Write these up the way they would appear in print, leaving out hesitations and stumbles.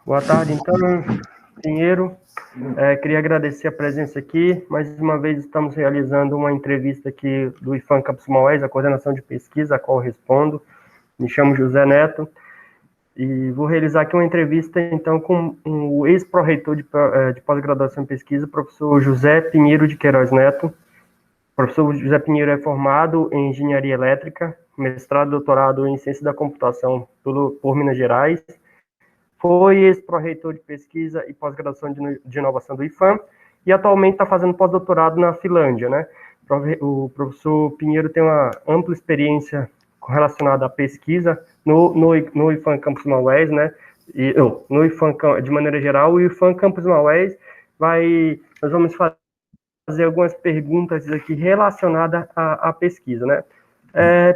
Boa tarde, então, Pinheiro. Queria agradecer a presença aqui. Mais uma vez estamos realizando uma entrevista aqui do IFAM Campus Maués, a coordenação de pesquisa, a qual eu respondo. Me chamo José Neto e vou realizar aqui uma entrevista, então, com o ex-pró-reitor de pós-graduação em pesquisa, professor José Pinheiro de Queiroz Neto. O professor José Pinheiro é formado em Engenharia Elétrica, mestrado e doutorado em Ciência da Computação por Minas Gerais. Foi ex-pró-reitor de pesquisa e pós-graduação de inovação do IFAM, e atualmente está fazendo pós-doutorado na Finlândia, né? O professor Pinheiro tem uma ampla experiência relacionada à pesquisa no IFAM Campus Maués, né? No IFAM de maneira geral, o IFAM Campus Maués nós vamos fazer algumas perguntas aqui relacionadas à pesquisa, né?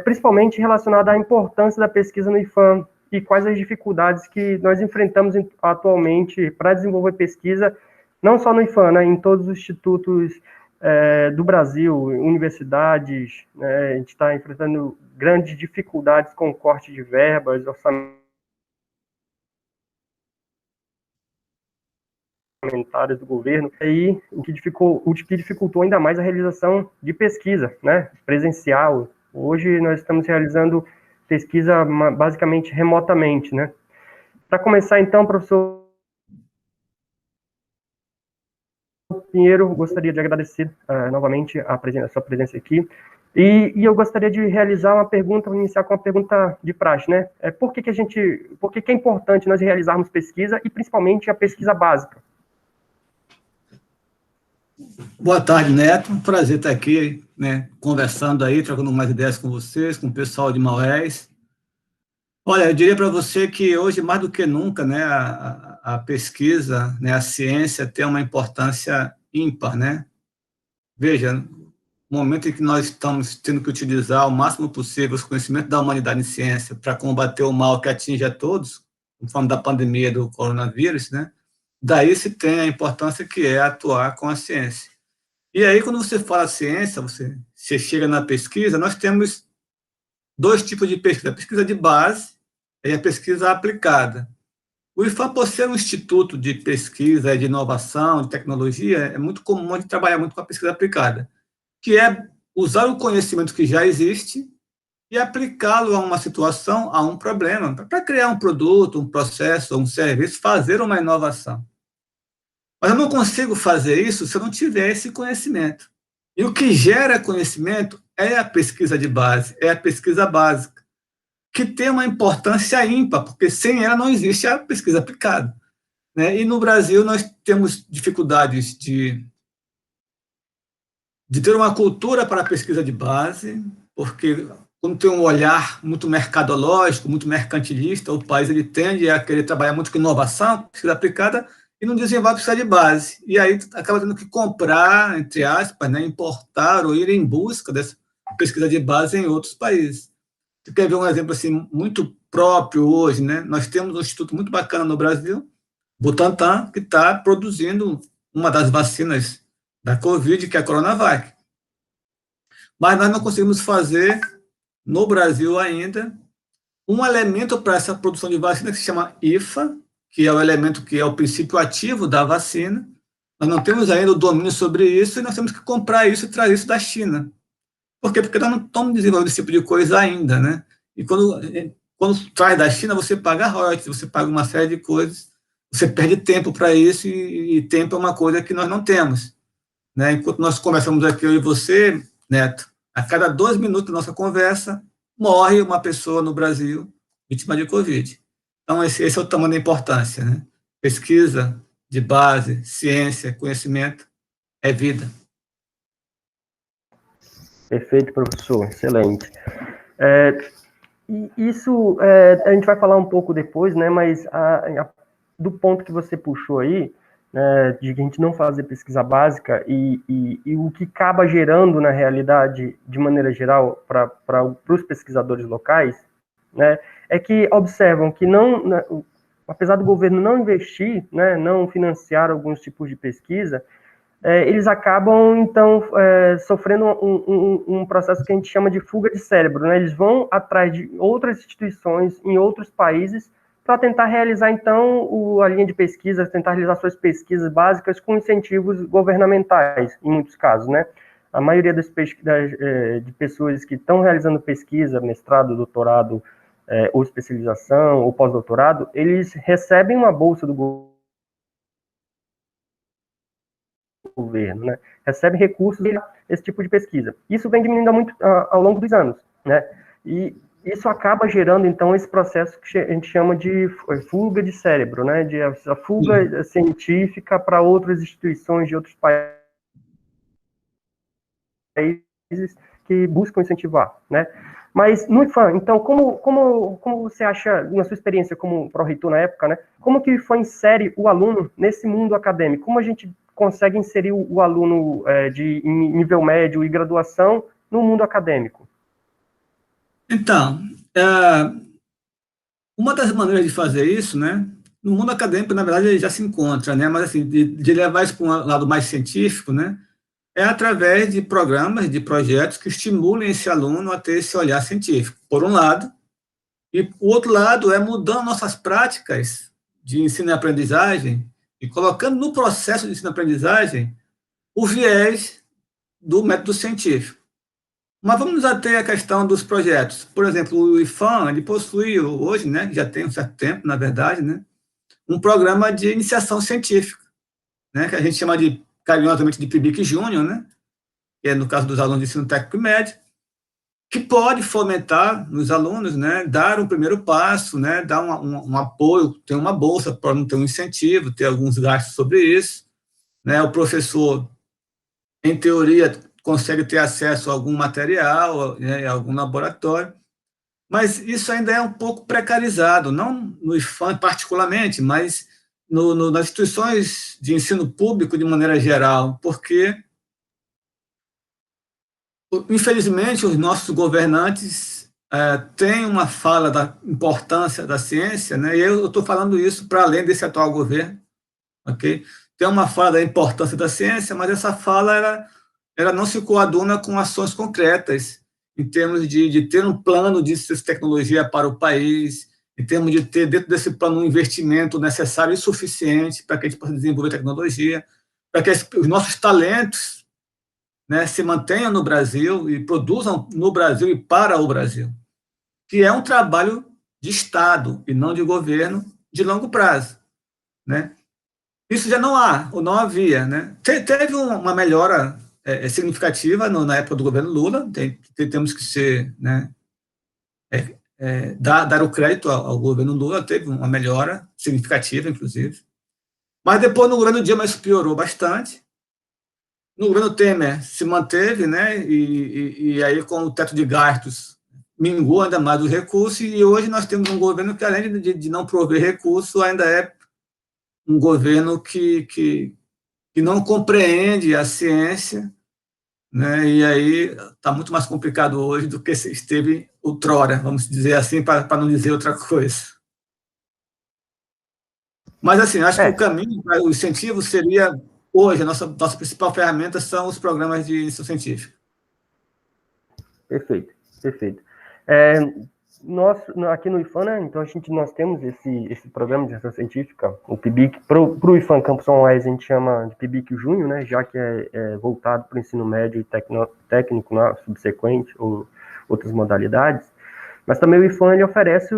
Principalmente relacionada à importância da pesquisa no IFAM, e quais as dificuldades que nós enfrentamos atualmente para desenvolver pesquisa, não só no IFAM, né, em todos os institutos do Brasil, universidades, né, a gente está enfrentando grandes dificuldades com corte de verbas, orçamentárias do governo, e o que dificultou ainda mais a realização de pesquisa, né, presencial. Hoje nós estamos realizando pesquisa basicamente remotamente, né. Para começar, então, professor Pinheiro, gostaria de agradecer novamente a sua presença aqui. E eu gostaria de realizar uma pergunta, iniciar com uma pergunta de praxe, né? Por que é importante nós realizarmos pesquisa, e principalmente a pesquisa básica? Boa tarde, Neto. Um prazer estar aqui, né, conversando aí, trocando mais ideias com vocês, com o pessoal de Maués. Olha, eu diria para você que hoje, mais do que nunca, né, a pesquisa, né, a ciência tem uma importância ímpar, né? Veja, no momento em que nós estamos tendo que utilizar o máximo possível os conhecimentos da humanidade em ciência para combater o mal que atinge a todos, conforme da pandemia do coronavírus, né? Daí se tem a importância que é atuar com a ciência. E aí, quando você fala ciência, você chega na pesquisa, nós temos dois tipos de pesquisa: a pesquisa de base e a pesquisa aplicada. O IFAM, por ser um instituto de pesquisa, de inovação, de tecnologia, é muito comum a gente trabalhar muito com a pesquisa aplicada, que é usar o conhecimento que já existe e aplicá-lo a uma situação, a um problema, para criar um produto, um processo, um serviço, fazer uma inovação. Mas eu não consigo fazer isso se eu não tiver esse conhecimento. E o que gera conhecimento é a pesquisa de base, é a pesquisa básica, que tem uma importância ímpar, porque sem ela não existe a pesquisa aplicada, né? E no Brasil nós temos dificuldades de ter uma cultura para a pesquisa de base, porque quando tem um olhar muito mercadológico, muito mercantilista, o país ele tende a querer trabalhar muito com inovação, pesquisa aplicada, e não desenvolve pesquisa de base. E aí acaba tendo que comprar, entre aspas, né, importar ou ir em busca dessa pesquisa de base em outros países. Você quer ver um exemplo assim muito próprio hoje, né? Nós temos um instituto muito bacana no Brasil, Butantan, que está produzindo uma das vacinas da Covid, que é a Coronavac. Mas nós não conseguimos fazer, no Brasil ainda, um elemento para essa produção de vacina que se chama IFA, que é o elemento que é o princípio ativo da vacina. Nós não temos ainda o domínio sobre isso e nós temos que comprar isso e trazer isso da China. Por quê? Porque nós não estamos desenvolvendo esse tipo de coisa ainda, né? E quando traz da China, você paga royalties, você paga uma série de coisas, você perde tempo para isso e tempo é uma coisa que nós não temos, né? Enquanto nós conversamos aqui, eu e você, Neto, a cada 2 minutos da nossa conversa, morre uma pessoa no Brasil vítima de Covid. Então, esse é o tamanho da importância, né? Pesquisa de base, ciência, conhecimento, é vida. Perfeito, professor, excelente. Isso a gente vai falar um pouco depois, né? Mas do ponto que você puxou aí, né, de que a gente não fazer pesquisa básica e o que acaba gerando, na realidade, de maneira geral, para os pesquisadores locais, né, é que observam que não, né, apesar do governo não investir, né, não financiar alguns tipos de pesquisa, eles acabam, então, sofrendo um processo que a gente chama de fuga de cérebro, né? Eles vão atrás de outras instituições em outros países para tentar realizar, então, a linha de pesquisa, tentar realizar suas pesquisas básicas com incentivos governamentais, em muitos casos, né? A maioria de pessoas que estão realizando pesquisa, mestrado, doutorado, ou especialização, ou pós-doutorado, eles recebem uma bolsa do governo, né? Recebem recursos para esse tipo de pesquisa. Isso vem diminuindo muito ao longo dos anos, né? E isso acaba gerando, então, esse processo que a gente chama de fuga de cérebro, né? A fuga científica para outras instituições de outros países que buscam incentivar, né? Mas no IFAM, então, como você acha, na sua experiência como pró-reitor na época, né? Como que o IFAM insere o aluno nesse mundo acadêmico? Como a gente consegue inserir o aluno em nível médio e graduação no mundo acadêmico? Então, uma das maneiras de fazer isso, né? No mundo acadêmico, na verdade, ele já se encontra, né? Mas assim, de levar isso para um lado mais científico, né? É através de programas, de projetos que estimulem esse aluno a ter esse olhar científico, por um lado, e o outro lado é mudando nossas práticas de ensino e aprendizagem e colocando no processo de ensino e aprendizagem o viés do método científico. Mas vamos até a questão dos projetos. Por exemplo, o IFAM, ele possui hoje, né, já tem um certo tempo, na verdade, né, um programa de iniciação científica, né, que a gente chama de, carinhosamente, de PIBIC Júnior, né, que é no caso dos alunos de ensino técnico e médio, que pode fomentar nos alunos, né, dar um primeiro passo, né, dar um apoio, ter uma bolsa para não ter um incentivo, ter alguns gastos sobre isso, né, o professor, em teoria, consegue ter acesso a algum material, né, a algum laboratório, mas isso ainda é um pouco precarizado, não no IFAM particularmente, mas nas instituições de ensino público de maneira geral, porque, infelizmente, os nossos governantes têm uma fala da importância da ciência, né, e eu estou falando isso para além desse atual governo, ok? Tem uma fala da importância da ciência, mas essa fala ela não se coaduna com ações concretas, em termos de ter um plano de tecnologia para o país, em termos de ter dentro desse plano um investimento necessário e suficiente para que a gente possa desenvolver tecnologia, para que os nossos talentos, né, se mantenham no Brasil e produzam no Brasil e para o Brasil, que é um trabalho de Estado e não de governo de longo prazo, né? Isso já não há, ou não havia, né? Teve uma melhora significativa na época do governo Lula, temos que ser, né, dar o crédito ao governo Lula, teve uma melhora significativa, inclusive. Mas depois, no governo Dilma, isso piorou bastante. No governo Temer se manteve, né, e aí com o teto de gastos minguou ainda mais os recursos, e hoje nós temos um governo que, além de não prover recursos, ainda é um governo que não compreende a ciência, né? E aí está muito mais complicado hoje do que esteve outrora, vamos dizer assim, para não dizer outra coisa. Mas, assim, acho que o caminho para o incentivo seria, hoje, a nossa principal ferramenta são os programas de iniciação científica. Perfeito, perfeito. Nós, aqui no IFAM, né, então nós temos esse programa de iniciação científica, o PIBIC, para o IFAM Campus São Luís, a gente chama de PIBIC Júnior, né, já que é voltado para o ensino médio e técnico, né, subsequente, ou outras modalidades. Mas também o IFAM ele oferece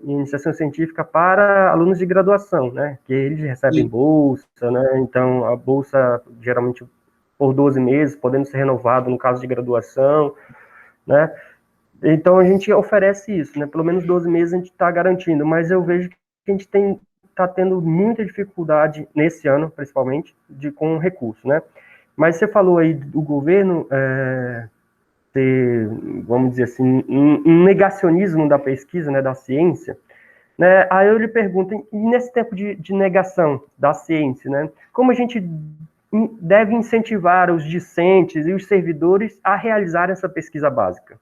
iniciação científica para alunos de graduação, né, que eles recebem bolsa, né, então a bolsa geralmente por 12 meses, podendo ser renovado no caso de graduação, né. Então a gente oferece isso, né, pelo menos 12 meses a gente está garantindo, mas eu vejo que a gente está tendo muita dificuldade nesse ano, principalmente, com recurso, né. Mas você falou aí do governo ter, vamos dizer assim, um negacionismo da pesquisa, né, da ciência, né, aí eu lhe pergunto, e nesse tempo de negação da ciência, né, como a gente deve incentivar os discentes e os servidores a realizar essa pesquisa básica?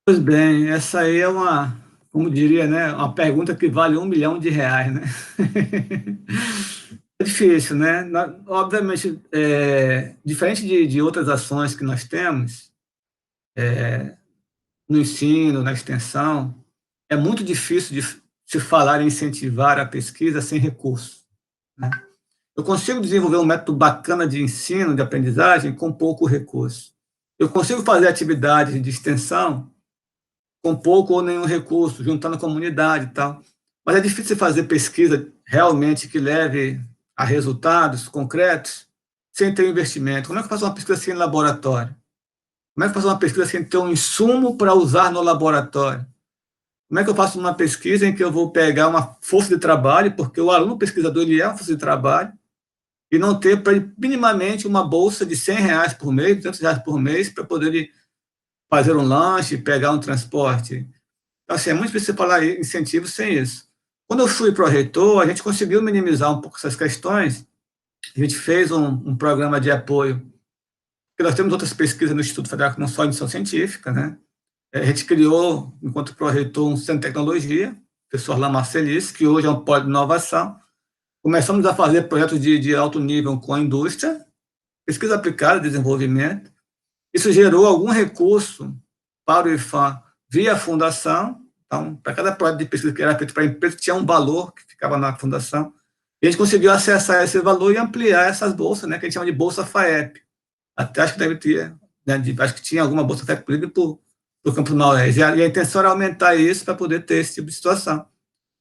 Pois bem, essa aí é como diria, né, uma pergunta que vale R$1 milhão, né? É difícil, né? Obviamente, diferente de outras ações que nós temos no ensino, na extensão, é muito difícil de se falar em incentivar a pesquisa sem recursos, né? Eu consigo desenvolver um método bacana de ensino, de aprendizagem, com pouco recurso. Eu consigo fazer atividades de extensão com pouco ou nenhum recurso, juntando a comunidade e tal. Mas é difícil fazer pesquisa realmente que leve a resultados concretos sem ter investimento. Como é que eu faço uma pesquisa sem laboratório? Como é que eu faço uma pesquisa sem ter um insumo para usar no laboratório? Como é que eu faço uma pesquisa em que eu vou pegar uma força de trabalho, porque o aluno pesquisador ele é uma força de trabalho, e não ter minimamente uma bolsa de R$ 100 por mês, R$ 200 por mês, para poder fazer um lanche, pegar um transporte. Então, assim, é muito difícil falar em incentivo sem isso. Quando eu fui para o reitor, a gente conseguiu minimizar um pouco essas questões. A gente fez um programa de apoio, porque nós temos outras pesquisas no Instituto Federal que não só iniciação científica, né? A gente criou, enquanto pró-reitor, um centro de tecnologia, o professor Orlan Marcelis, que hoje é um polo de inovação. Começamos a fazer projetos de alto nível com a indústria, pesquisa aplicada, desenvolvimento. Isso gerou algum recurso para o IFAM via fundação. Então, para cada projeto de pesquisa que era feito para a empresa, tinha um valor que ficava na fundação. E a gente conseguiu acessar esse valor e ampliar essas bolsas, né, que a gente chama de Bolsa FAEP. Até acho que deve ter, né, acho que tinha alguma bolsa FAEP por Campos Maués. E a intenção era aumentar isso para poder ter esse tipo de situação.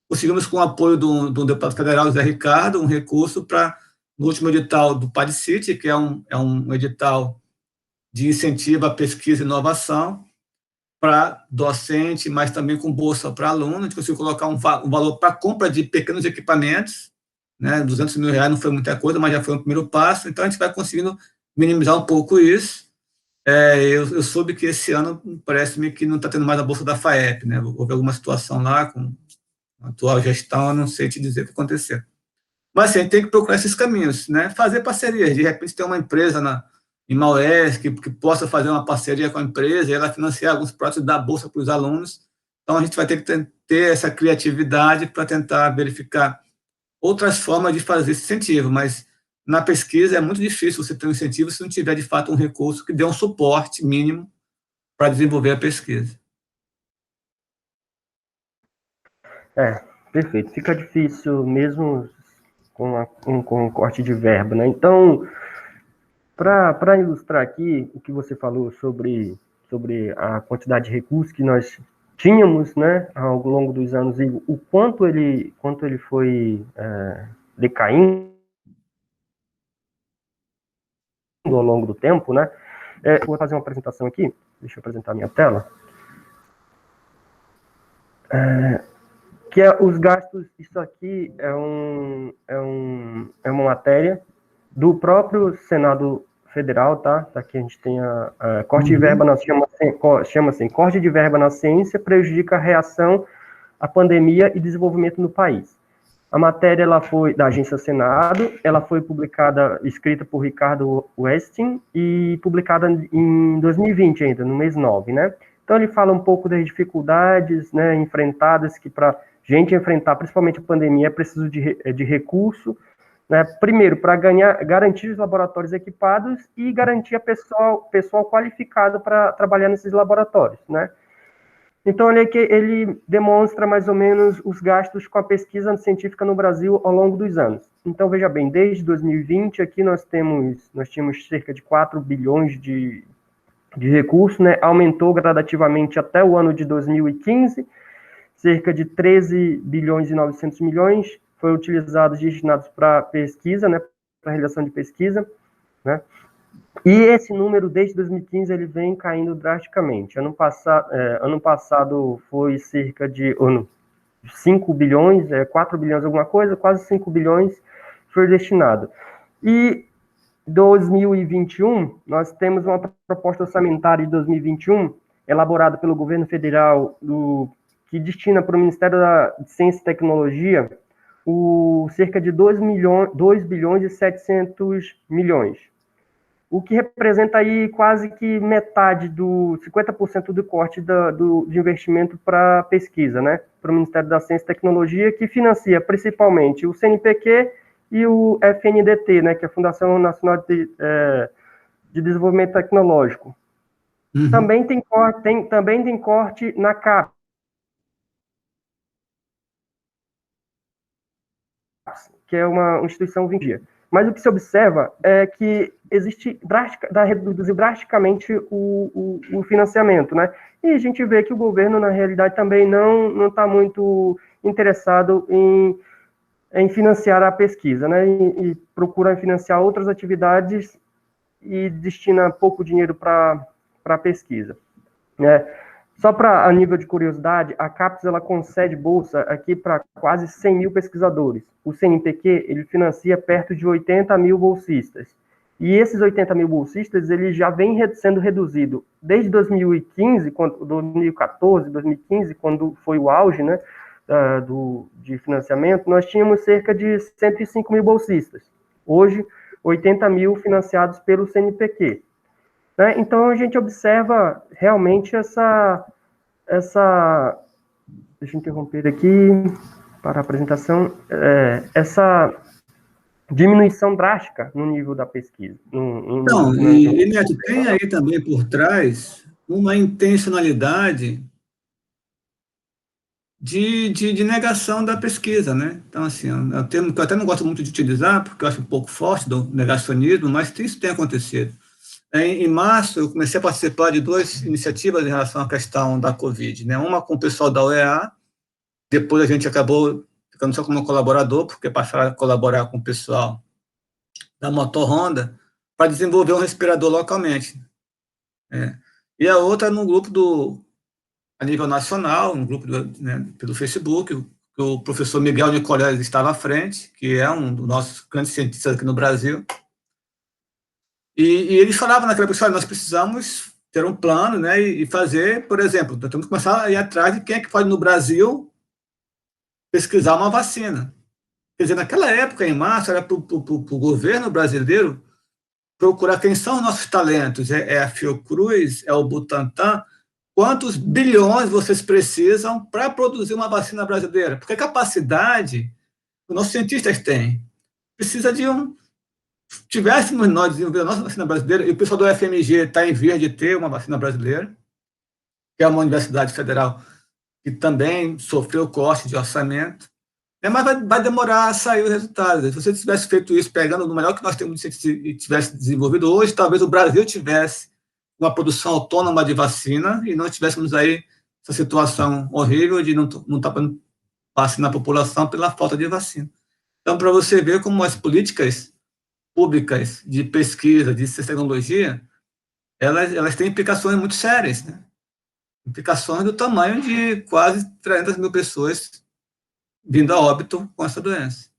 Conseguimos, com o apoio do deputado federal, Zé Ricardo, um recurso para, no último edital do PADCIT, que é um edital de incentivo à pesquisa e inovação para docente, mas também com bolsa para aluno. A gente conseguiu colocar um valor para compra de pequenos equipamentos, né? R$ 200 mil não foi muita coisa, mas já foi um primeiro passo. Então, a gente vai conseguindo minimizar um pouco isso. Eu soube que esse ano parece-me que não está tendo mais a bolsa da FAEP, né? Houve alguma situação lá com a atual gestão, eu não sei te dizer o que aconteceu. Mas assim, a gente tem que procurar esses caminhos, né? Fazer parcerias, de repente ter uma empresa em Maués que possa fazer uma parceria com a empresa e ela financiar alguns projetos da bolsa para os alunos. Então, a gente vai ter que ter essa criatividade para tentar verificar outras formas de fazer esse incentivo, mas na pesquisa é muito difícil você ter um incentivo se não tiver, de fato, um recurso que dê um suporte mínimo para desenvolver a pesquisa. Perfeito. Fica difícil mesmo com o corte de verba, né? Então, para ilustrar aqui o que você falou sobre a quantidade de recursos que nós tínhamos, né, ao longo dos anos, e o quanto ele foi decaindo ao longo do tempo, né? Vou fazer uma apresentação aqui. Deixa eu apresentar a minha tela. Que é os gastos. Isso aqui é uma matéria do próprio Senado Federal, tá? Aqui a gente tem a corte de verba na chama-se corte de verba na ciência prejudica a reação à pandemia e desenvolvimento no país. A matéria ela foi da agência Senado, ela foi publicada, escrita por Ricardo Westin e publicada em 2020 ainda, no mês 9, né? Então ele fala um pouco das dificuldades, né, enfrentadas, que para gente enfrentar, principalmente a pandemia, é preciso de recurso, né? Primeiro, para garantir os laboratórios equipados e garantir pessoal qualificado para trabalhar nesses laboratórios, né? Então, ele demonstra mais ou menos os gastos com a pesquisa científica no Brasil ao longo dos anos. Então, veja bem, desde 2020, aqui nós tínhamos cerca de 4 bilhões de recursos, né? Aumentou gradativamente até o ano de 2015, cerca de 13 bilhões e 900 milhões foram utilizados, destinados para pesquisa, né? Para realização de pesquisa, né? E esse número, desde 2015, ele vem caindo drasticamente. Ano passado foi cerca de 5 bilhões, 4 bilhões alguma coisa, quase 5 bilhões foi destinado. E 2021, nós temos uma proposta orçamentária de 2021, elaborada pelo governo federal, que destina para o Ministério da Ciência e Tecnologia cerca de 2 bilhões e 700 milhões. O que representa aí quase que metade 50% do corte de investimento para pesquisa, né? Para o Ministério da Ciência e Tecnologia, que financia principalmente o CNPq e o FNDT, né? Que é a Fundação Nacional de Desenvolvimento Tecnológico. Também tem corte na CAPES, que é uma instituição vindia. Mas o que se observa é que reduziu drasticamente o financiamento, né? E a gente vê que o governo, na realidade, também não está muito interessado em financiar a pesquisa, né? E procura financiar outras atividades e destina pouco dinheiro para a pesquisa, né? Só a nível de curiosidade, a CAPES ela concede bolsa aqui para quase 100 mil pesquisadores. O CNPq ele financia perto de 80 mil bolsistas. E esses 80 mil bolsistas ele já vem sendo reduzido desde 2015, 2014, 2015, quando foi o auge, né, de financiamento, nós tínhamos cerca de 105 mil bolsistas. Hoje, 80 mil financiados pelo CNPq. Né? Então, a gente observa realmente deixa eu interromper aqui para a apresentação, essa diminuição drástica no nível da pesquisa. Então, Neto, tem aí também por trás uma intencionalidade de negação da pesquisa, né? Então, assim, é um termo que eu até não gosto muito de utilizar, porque eu acho um pouco forte do negacionismo, mas isso tem acontecido. Em março, eu comecei a participar de 2 iniciativas em relação à questão da Covid, né? Uma com o pessoal da UEA, depois a gente acabou ficando só como colaborador, porque passaram a colaborar com o pessoal da Motor Honda para desenvolver um respirador localmente. Né? E a outra no grupo a nível nacional, um grupo pelo Facebook, que o professor Miguel Nicoleles estava à frente, que é um dos nossos grandes cientistas aqui no Brasil. E eles falavam naquela pessoa, nós precisamos ter um plano, né, e fazer, por exemplo, nós temos que começar a ir atrás de quem é que pode, no Brasil, pesquisar uma vacina. Quer dizer, naquela época, em março, era para o governo brasileiro procurar quem são os nossos talentos. É a Fiocruz, é o Butantan. Quantos bilhões vocês precisam para produzir uma vacina brasileira? Porque a capacidade que os nossos cientistas têm precisa de tivéssemos nós desenvolver a nossa vacina brasileira, e o pessoal do FMG está em vias de ter uma vacina brasileira, que é uma universidade federal que também sofreu corte de orçamento, mas vai demorar a sair os resultados. Se você tivesse feito isso pegando no melhor que nós temos e tivesse desenvolvido hoje, talvez o Brasil tivesse uma produção autônoma de vacina e não tivéssemos aí essa situação horrível de não estar vacinando a população pela falta de vacina. Então, para você ver como as políticas públicas de pesquisa, de tecnologia, elas têm implicações muito sérias, né? Implicações do tamanho de quase 300 mil pessoas vindo a óbito com essa doença.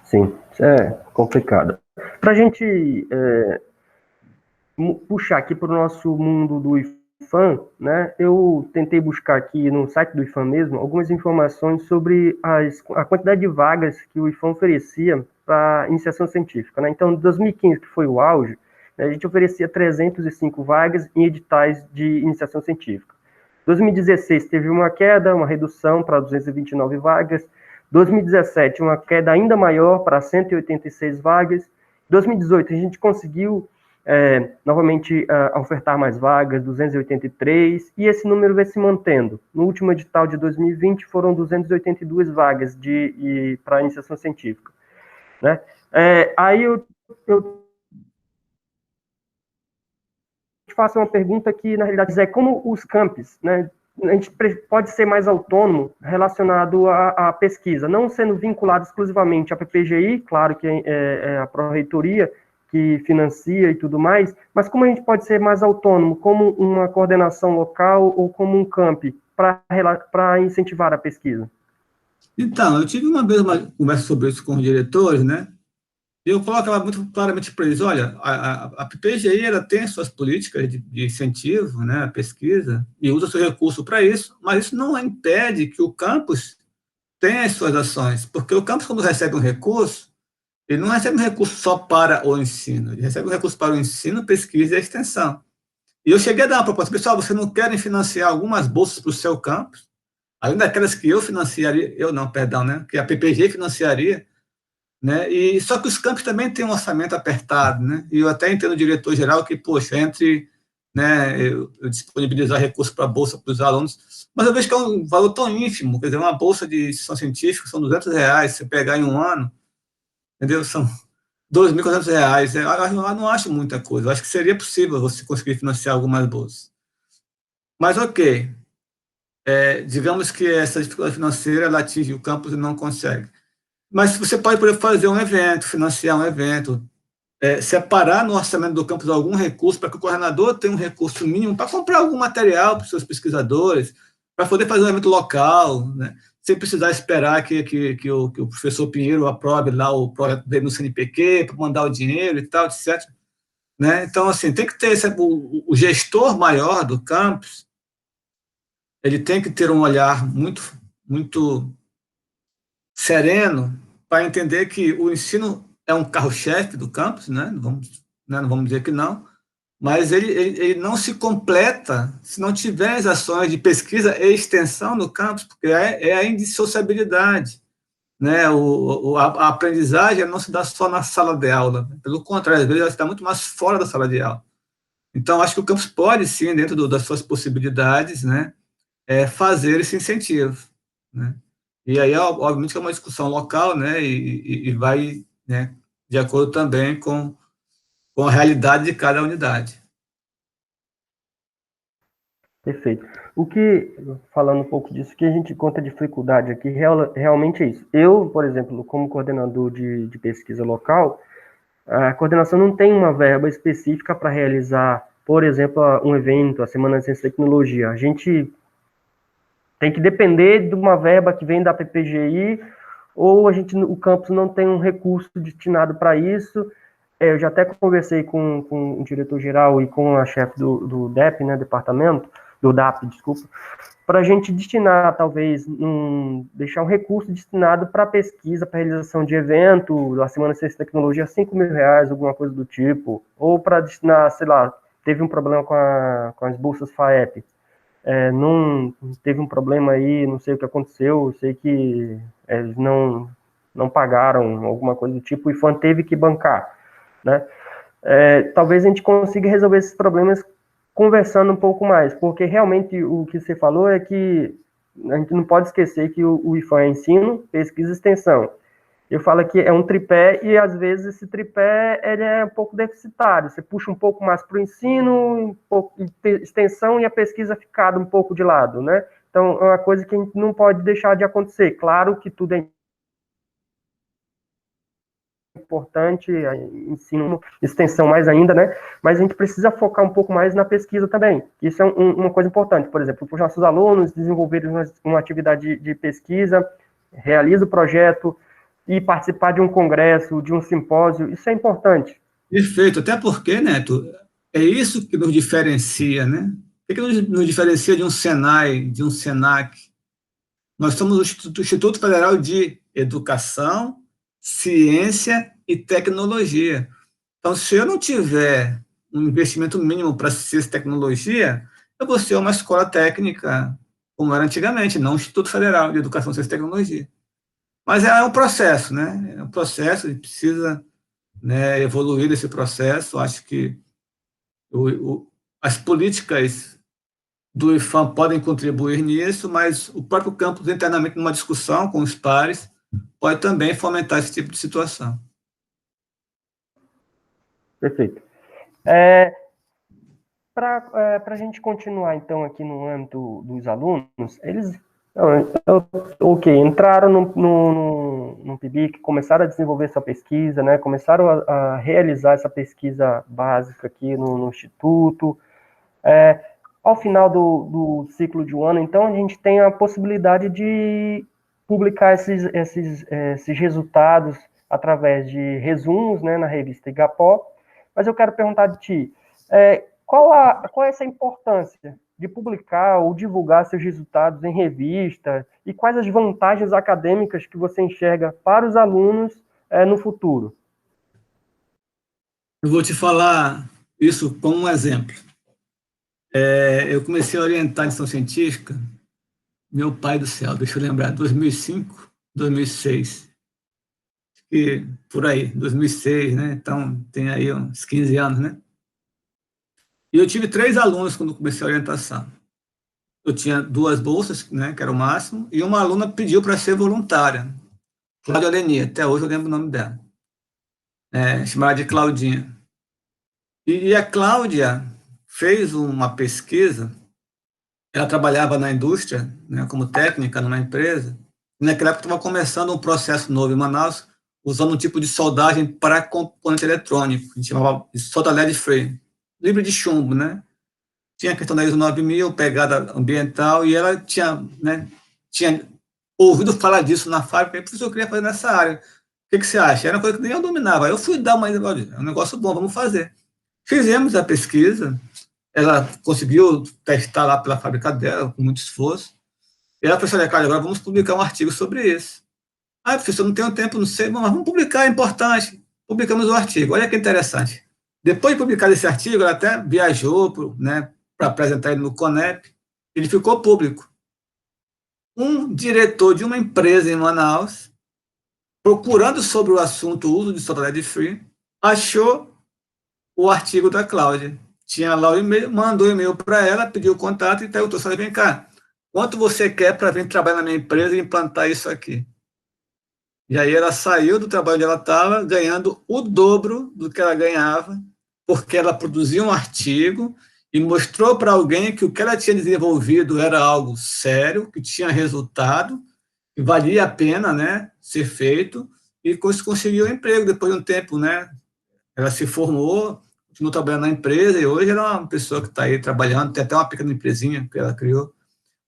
Sim, isso é complicado. Para a gente puxar aqui para o nosso mundo do IFAM, né, eu tentei buscar aqui no site do IFAM mesmo algumas informações sobre a quantidade de vagas que o IFAM oferecia para iniciação científica. Né? Então, em 2015, que foi o auge, né, a gente oferecia 305 vagas em editais de iniciação científica. 2016 teve uma queda, uma redução para 229 vagas. 2017, uma queda ainda maior para 186 vagas. 2018, a gente conseguiu novamente ofertar mais vagas, 283, e esse número vem se mantendo. No último edital de 2020, foram 282 vagas para iniciação científica. Né? Aí eu te faço uma pergunta que, na realidade, é como os campos, né, a gente pode ser mais autônomo relacionado à pesquisa, não sendo vinculado exclusivamente à PPGI, claro que é a Pró-Reitoria que financia e tudo mais, mas como a gente pode ser mais autônomo, como uma coordenação local ou como um camp, para incentivar a pesquisa? Então, eu tive uma vez uma conversa sobre isso com os diretores, né? E eu colocava muito claramente para eles, olha, a PPGI ela tem suas políticas de incentivo, né, à pesquisa, e usa seu recurso para isso, mas isso não impede que o campus tenha as suas ações, porque o campus, quando recebe um recurso, ele não recebe um recurso só para o ensino, ele recebe um recurso para o ensino, pesquisa e extensão. E eu cheguei a dar uma proposta, pessoal, vocês não querem financiar algumas bolsas para o seu campus, além daquelas que eu financiaria, né, que a PPGI financiaria, né? E só que os campos também têm um orçamento apertado, né? E eu até entendo o diretor-geral que, poxa, entre né, eu disponibilizar recursos para a bolsa para os alunos, mas eu vejo que é um valor tão ínfimo, quer dizer, uma bolsa de iniciação científica são R$ 200, se pegar em um ano, entendeu? São R$ 2.400. Eu não acho muita coisa, eu acho que seria possível você conseguir financiar algumas bolsas. Mas, ok, digamos que essa dificuldade financeira ela atinge o campus e não consegue. Mas você pode, por exemplo, fazer um evento, financiar um evento, separar no orçamento do campus algum recurso para que o coordenador tenha um recurso mínimo para comprar algum material para os seus pesquisadores, para poder fazer um evento local, né? Sem precisar esperar que o professor Pinheiro aprove lá o projeto dele no CNPq para mandar o dinheiro e tal, etc. Né? Então, assim, tem que ter o gestor maior do campus, ele tem que ter um olhar muito sereno para entender que o ensino é um carro-chefe do campus, né? Não vamos dizer que não, mas ele não se completa se não tiver as ações de pesquisa e extensão no campus, porque é a indissociabilidade. Né? A aprendizagem não se dá só na sala de aula, pelo contrário, às vezes ela está muito mais fora da sala de aula. Então, acho que o campus pode, sim, dentro das suas possibilidades, né, fazer esse incentivo. Né? E aí, obviamente, que é uma discussão local, né, e vai, né, de acordo também com a realidade de cada unidade. Perfeito. O que, falando um pouco disso, que a gente encontra dificuldade aqui realmente é isso. Eu, por exemplo, como coordenador de pesquisa local, a coordenação não tem uma verba específica para realizar, por exemplo, um evento, a Semana de Ciência e Tecnologia. A gente tem que depender de uma verba que vem da PPGI, ou o campus não tem um recurso destinado para isso. Eu já até conversei com o diretor-geral e com a chefe do DEP, né, departamento, do DAP, desculpa, para a gente destinar, talvez, deixar um recurso destinado para pesquisa, para realização de evento, a Semana de Ciência e Tecnologia, R$ 5.000, alguma coisa do tipo, ou para destinar, sei lá, teve um problema com as bolsas FAEP, não teve um problema aí, não sei o que aconteceu, sei que eles não pagaram, alguma coisa do tipo, e o IFAM teve que bancar, né? Talvez a gente consiga resolver esses problemas conversando um pouco mais, porque realmente o que você falou é que a gente não pode esquecer que o IFAM é ensino, pesquisa e extensão. Eu falo que é um tripé e às vezes esse tripé ele é um pouco deficitário. Você puxa um pouco mais para o ensino, um pouco de extensão e a pesquisa fica um pouco de lado, né? Então é uma coisa que a gente não pode deixar de acontecer. Claro que tudo é importante, ensino, extensão mais ainda, né? Mas a gente precisa focar um pouco mais na pesquisa também. Isso é uma coisa importante. Por exemplo, para os nossos alunos desenvolverem uma atividade de pesquisa, realiza o projeto e participar de um congresso, de um simpósio, isso é importante. Perfeito, até porque, Neto, é isso que nos diferencia, né? O que nos diferencia de um Senai, de um Senac? Nós somos o Instituto Federal de Educação, Ciência e Tecnologia. Então, se eu não tiver um investimento mínimo para ciência e tecnologia, eu vou ser uma escola técnica, como era antigamente, não um Instituto Federal de Educação, Ciência e Tecnologia. Mas é um processo, né? É um processo, a gente precisa, né, evoluir nesse processo. Acho que as políticas do IFAM podem contribuir nisso, mas o próprio campus, internamente, numa discussão com os pares, pode também fomentar esse tipo de situação. Perfeito. Para a gente continuar, então, aqui no âmbito dos alunos, eles, entraram no PIBIC, começaram a desenvolver essa pesquisa, né, começaram a realizar essa pesquisa básica aqui no Instituto. Ao final do ciclo de um ano, então, a gente tem a possibilidade de publicar esses resultados através de resumos, né, na revista Igapó. Mas eu quero perguntar de ti, qual é essa importância de publicar ou divulgar seus resultados em revista e quais as vantagens acadêmicas que você enxerga para os alunos no futuro? Eu vou te falar isso como um exemplo. Eu comecei a orientar em iniciação científica, meu pai do céu, deixa eu lembrar, 2005, 2006, e por aí, 2006, né? Então tem aí uns 15 anos, né? E eu tive 3 alunos quando comecei a orientação. Eu tinha 2 bolsas, né, que era o máximo, e uma aluna pediu para ser voluntária, Cláudia Leni, até hoje eu lembro o nome dela, chamada de Claudinha. E a Cláudia fez uma pesquisa, ela trabalhava na indústria, né, como técnica numa empresa, e naquela época estava começando um processo novo em Manaus, usando um tipo de soldagem para componente eletrônico, a gente chamava de solda lead-free, livre de chumbo, né? Tinha a questão da ISO 9000, pegada ambiental, e ela tinha, né, tinha ouvido falar disso na fábrica, e professor, eu queria fazer nessa área. O que você acha? Era uma coisa que nem eu dominava. Eu fui dar uma, olha, é um negócio bom, vamos fazer. Fizemos a pesquisa, ela conseguiu testar lá pela fábrica dela, com muito esforço, e ela falou assim, cara, agora vamos publicar um artigo sobre isso. Ah, professor, não tenho tempo, não sei, mas vamos publicar, é importante. Publicamos o artigo, olha que interessante. Depois de publicar esse artigo, ela até viajou, né, para apresentar ele no CONEP, ele ficou público. Um diretor de uma empresa em Manaus, procurando sobre o assunto o uso de soda lead-free, achou o artigo da Cláudia. Tinha lá o e-mail, mandou o e-mail para ela, pediu o contato e perguntou, vem cá, quanto você quer para vir trabalhar na minha empresa e implantar isso aqui? E aí ela saiu do trabalho onde ela estava, ganhando o dobro do que ela ganhava, porque ela produziu um artigo e mostrou para alguém que o que ela tinha desenvolvido era algo sério, que tinha resultado, que valia a pena, né, ser feito, e conseguiu um emprego depois de um tempo, né? Ela se formou, continuou trabalhando na empresa e hoje ela é uma pessoa que está aí trabalhando, tem até uma pequena empresinha que ela criou.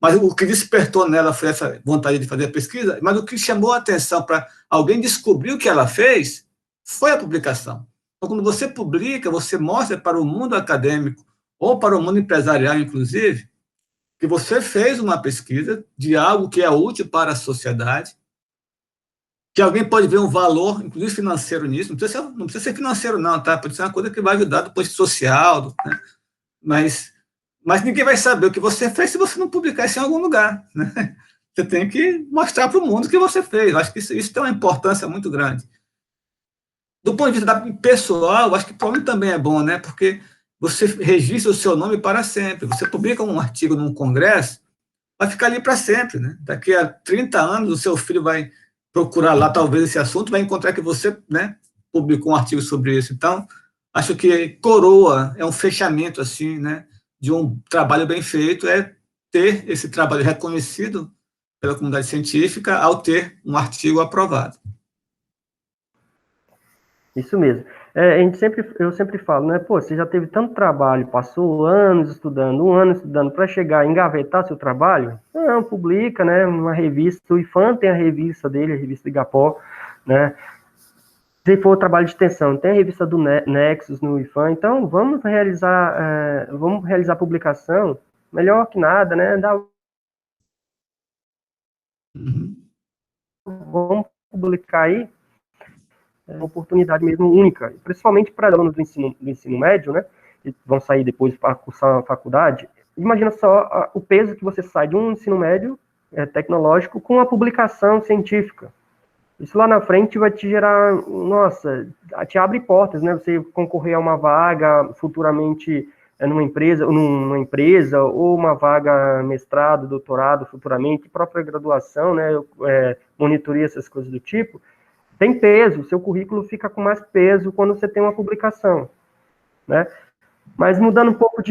Mas o que despertou nela foi essa vontade de fazer a pesquisa, mas o que chamou a atenção para alguém descobrir o que ela fez foi a publicação. Então, quando você publica, você mostra para o mundo acadêmico, ou para o mundo empresarial, inclusive, que você fez uma pesquisa de algo que é útil para a sociedade, que alguém pode ver um valor, inclusive financeiro nisso, não precisa ser financeiro não, tá? Pode ser uma coisa que vai ajudar do ponto de vista social, né? Mas ninguém vai saber o que você fez se você não publicar isso em algum lugar, né? Você tem que mostrar para o mundo o que você fez. Eu acho que isso tem uma importância muito grande. Do ponto de vista pessoal, eu acho que para mim também é bom, né? Porque você registra o seu nome para sempre. Você publica um artigo num congresso, vai ficar ali para sempre, né? Daqui a 30 anos, o seu filho vai procurar lá, talvez, esse assunto, vai encontrar que você, né, publicou um artigo sobre isso. Então, acho que coroa é um fechamento, assim, né, de um trabalho bem feito, é ter esse trabalho reconhecido pela comunidade científica ao ter um artigo aprovado. Isso mesmo. Eu sempre falo, né? Pô, você já teve tanto trabalho, passou anos estudando, um ano estudando para chegar a engavetar seu trabalho? Não, publica, né? Uma revista, o IFAM tem a revista dele, a revista Igapó, né? Se for trabalho de extensão, tem a revista do Nexus no IFAM, então vamos realizar publicação, melhor que nada, né? Vamos publicar aí, é uma oportunidade mesmo única, principalmente para alunos do ensino médio, né, que vão sair depois para cursar a faculdade. Imagina só o peso que você sai de um ensino médio tecnológico com a publicação científica. Isso lá na frente vai te gerar, nossa, te abre portas, né, você concorrer a uma vaga futuramente numa empresa, ou uma vaga mestrado, doutorado futuramente, própria graduação, né, monitoria, essas coisas do tipo. Tem peso, seu currículo fica com mais peso quando você tem uma publicação, né? Mas mudando um pouco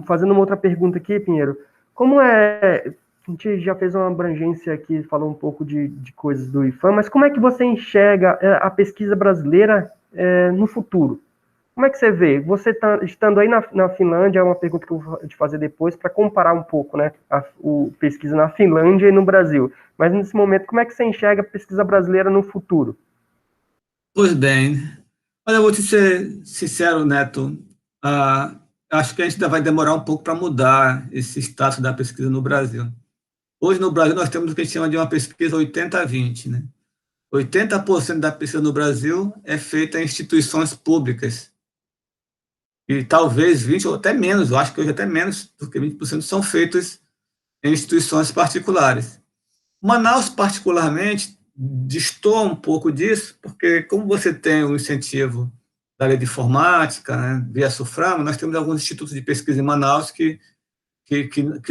fazendo uma outra pergunta aqui, Pinheiro, como a gente já fez uma abrangência aqui, falou um pouco de coisas do IFAM, mas como é que você enxerga a pesquisa brasileira no futuro? Como é que você vê? Você estando aí na Finlândia, é uma pergunta que eu vou te fazer depois, para comparar um pouco, né, o pesquisa na Finlândia e no Brasil. Mas nesse momento, como é que você enxerga a pesquisa brasileira no futuro? Pois bem, olha, eu vou te ser sincero, Neto, acho que a gente ainda vai demorar um pouco para mudar esse status da pesquisa no Brasil. Hoje, no Brasil, nós temos o que a gente chama de uma pesquisa 80-20, né? 80% da pesquisa no Brasil é feita em instituições públicas. E talvez 20% ou até menos, eu acho que hoje até menos do que 20% são feitas em instituições particulares. Manaus, particularmente, destoa um pouco disso, porque como você tem o incentivo da lei de informática, né, via SUFRAM, nós temos alguns institutos de pesquisa em Manaus que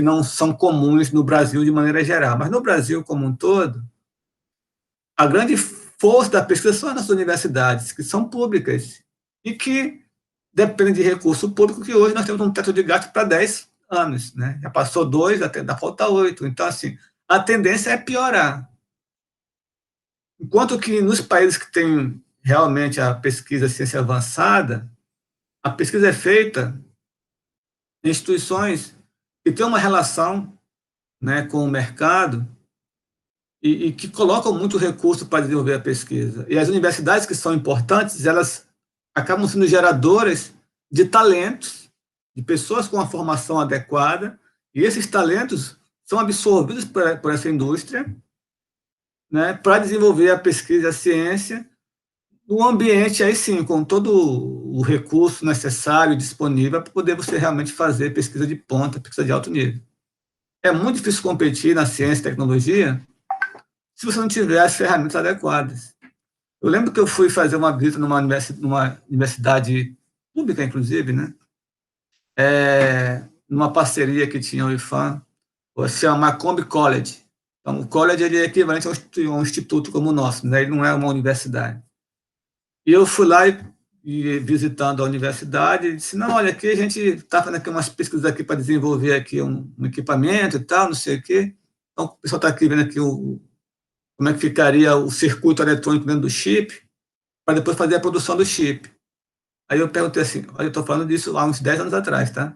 não são comuns no Brasil de maneira geral. Mas no Brasil como um todo, a grande força da pesquisa são as nossas universidades, que são públicas e que dependem de recurso público, que hoje nós temos um teto de gasto para 10 anos. Né? Já passou 2, até ainda falta 8. Então, assim, a tendência é piorar. Enquanto que nos países que têm realmente a pesquisa ciência avançada, a pesquisa é feita em instituições que têm uma relação, né, com o mercado e que colocam muito recurso para desenvolver a pesquisa. E as universidades que são importantes, elas acabam sendo geradoras de talentos, de pessoas com a formação adequada, e esses talentos são absorvidos por essa indústria, né, para desenvolver a pesquisa e a ciência no ambiente, aí sim, com todo o recurso necessário, disponível, para poder você realmente fazer pesquisa de ponta, pesquisa de alto nível. É muito difícil competir na ciência e tecnologia se você não tiver as ferramentas adequadas. Eu lembro que eu fui fazer uma visita numa universidade pública, inclusive, né? Numa parceria que tinha o IFAM, se chama Macomb College. Então, o college ele é equivalente a um instituto como o nosso, né? Ele não é uma universidade. E eu fui lá e visitando a universidade, e disse, não, olha, aqui a gente está fazendo aqui umas pesquisas aqui para desenvolver aqui um equipamento e tal, não sei o quê. Então, o pessoal está aqui vendo aqui como é que ficaria o circuito eletrônico dentro do chip, para depois fazer a produção do chip. Aí eu perguntei assim, olha, eu estou falando disso há uns 10 anos atrás, tá?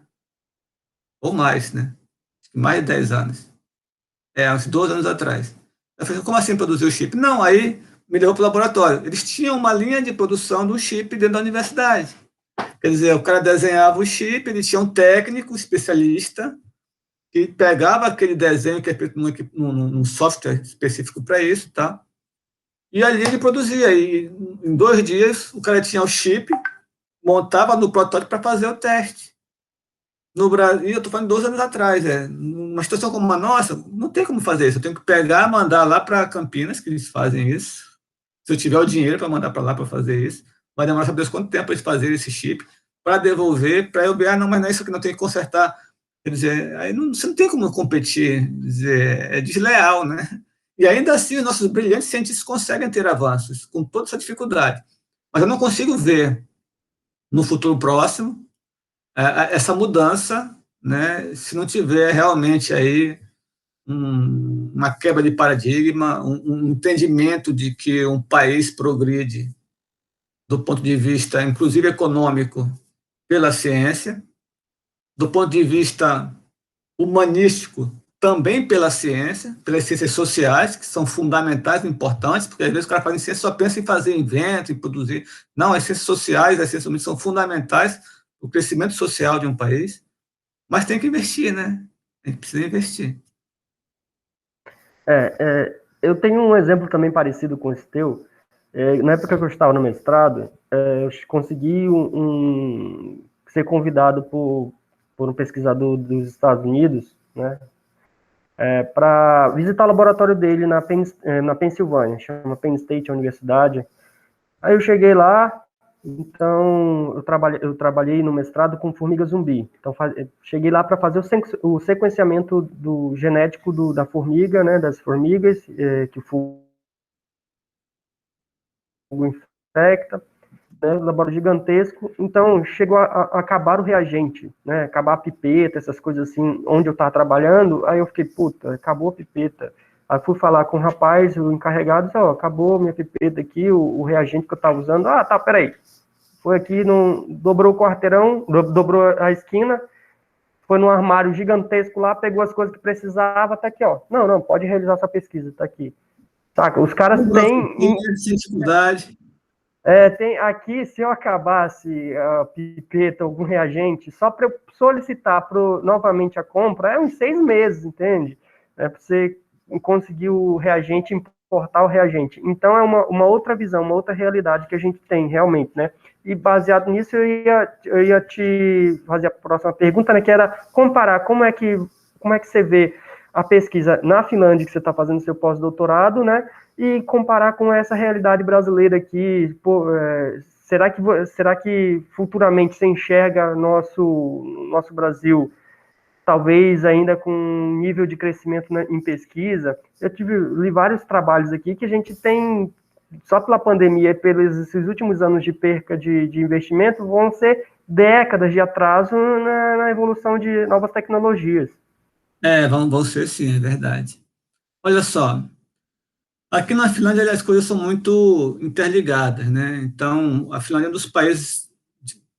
Ou mais, né? Mais de 10 anos. Uns 12 anos atrás. Eu falei, como assim produzir o chip? Não, aí me levou para o laboratório. Eles tinham uma linha de produção do chip dentro da universidade. Quer dizer, o cara desenhava o chip, ele tinha um técnico, especialista, que pegava aquele desenho que é feito num software específico para isso, tá? E ali ele produzia. E em 2 dias, o cara tinha o chip, montava no protótipo para fazer o teste. No Brasil, eu estou falando 12 anos atrás, numa situação como a nossa, não tem como fazer isso. Eu tenho que pegar, mandar lá para Campinas, que eles fazem isso. Se eu tiver o dinheiro para mandar para lá para fazer isso, vai demorar, sabe Deus quanto tempo para eles fazerem esse chip, para devolver, para eu ver, não, mas não é isso que não tem que consertar. Quer dizer, aí você não tem como competir, dizer, é desleal, né? E ainda assim, os nossos brilhantes cientistas conseguem ter avanços, com toda essa dificuldade. Mas eu não consigo ver, no futuro próximo, essa mudança, né, se não tiver realmente aí uma quebra de paradigma, um entendimento de que um país progride do ponto de vista, inclusive econômico, pela ciência, do ponto de vista humanístico, também pela ciência, pelas ciências sociais, que são fundamentais e importantes, porque às vezes o cara faz ciência só pensa em fazer invento, em produzir. Não, as ciências sociais, as ciências humanas são fundamentais para o crescimento social de um país, mas tem que investir, né? A gente precisa investir. Eu tenho um exemplo também parecido com esse teu. Na época que eu estava no mestrado, eu consegui ser convidado por um pesquisador dos Estados Unidos, né, para visitar o laboratório dele na Pensilvânia, chama Penn State, a universidade. Aí eu cheguei lá, então eu trabalhei no mestrado com formiga zumbi. Então cheguei lá para fazer o sequenciamento do genético da formiga, né, das formigas que o fungo infecta, né, um laboratório gigantesco. Então chegou a acabar o reagente, né, acabar a pipeta, essas coisas assim, onde eu estava trabalhando. Aí eu fiquei, puta, acabou a pipeta. Aí fui falar com o rapaz, o encarregado, disse, acabou minha pipeta aqui, o reagente que eu estava usando. Ah, tá, peraí. Foi aqui, dobrou o quarteirão, dobrou a esquina, foi num armário gigantesco lá, pegou as coisas que precisava, tá aqui, ó. Não, pode realizar essa pesquisa, tá aqui. Saca? Os caras têm... Sem dificuldade. Aqui, se eu acabasse a pipeta, algum reagente, só para eu solicitar novamente a compra, é uns 6 meses, entende? Para você conseguir o reagente, importar o reagente. Então, é uma outra visão, uma outra realidade que a gente tem, realmente, né? E baseado nisso, eu ia te fazer a próxima pergunta, né? Que era comparar como é que você vê a pesquisa na Finlândia, que você está fazendo seu pós-doutorado, né? E comparar com essa realidade brasileira aqui, será que futuramente você enxerga nosso Brasil talvez ainda com um nível de crescimento em pesquisa? Li vários trabalhos aqui que a gente tem, só pela pandemia e pelos esses últimos anos de perca de investimento, vão ser décadas de atraso na evolução de novas tecnologias. Vão ser sim, é verdade. Olha só, aqui na Finlândia as coisas são muito interligadas, né? Então, a Finlândia é um dos países